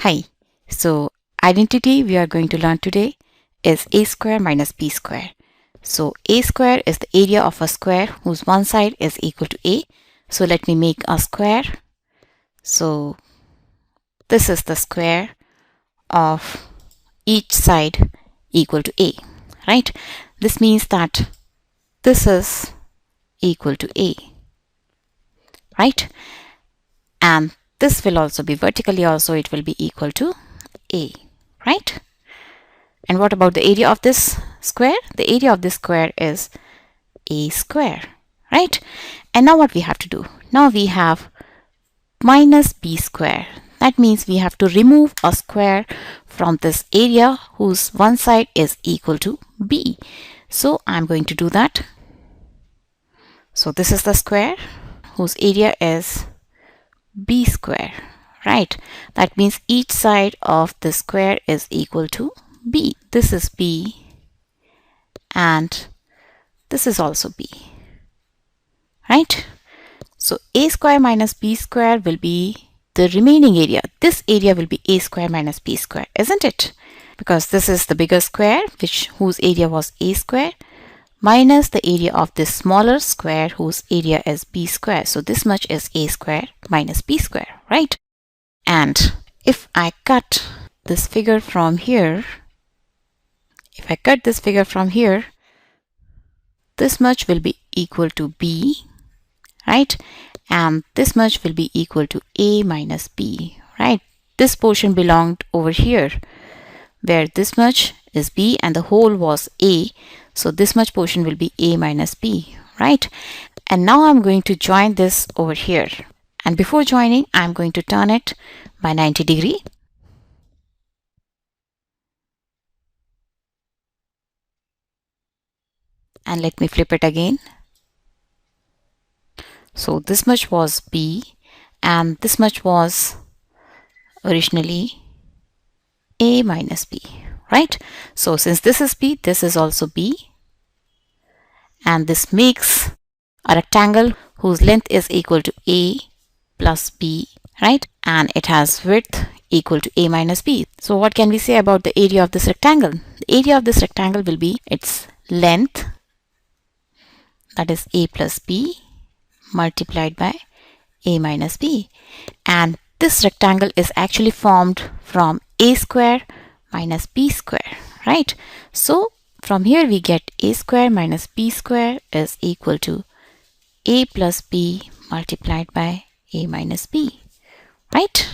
Hi. So identity we are going to learn today is a square minus b square. So a square is the area of a square whose one side is equal to a. So let me make a square. So this is the square of each side equal to a, right? This means that this is equal to a, right? And this will also be vertically also it will be equal to a, right? And what about the area of this square? The area of this square is a square, right? And now what we have to do? Now we have minus b square. That means we have to remove a square from this area whose one side is equal to b. So I'm going to do that. So this is the square whose area is b square, right? That means each side of the square is equal to b. This is b and this is also b, right? So a square minus b square will be the remaining area. This area will be a square minus b square, isn't it? Because this is the bigger square whose area was a square minus the area of this smaller square whose area is b square. So this much is a square minus b square, right? And if I cut this figure from here, this much will be equal to b, right? And this much will be equal to a minus b, right? This portion belonged over here where this much is b and the whole was a. So this much portion will be a minus b, right? And now I'm going to join this over here. And before joining, I'm going to turn it by 90 degree. And let me flip it again. So this much was b and this much was originally a minus b, right? So since this is b, this is also b. And this makes a rectangle whose length is equal to a plus b, right? And it has width equal to a minus b. So what can we say about the area of this rectangle? The area of this rectangle will be its length, that is a plus b multiplied by a minus b. And this rectangle is actually formed from a square minus b square, right? So from here we get a square minus b square is equal to a plus b multiplied by a minus b, right?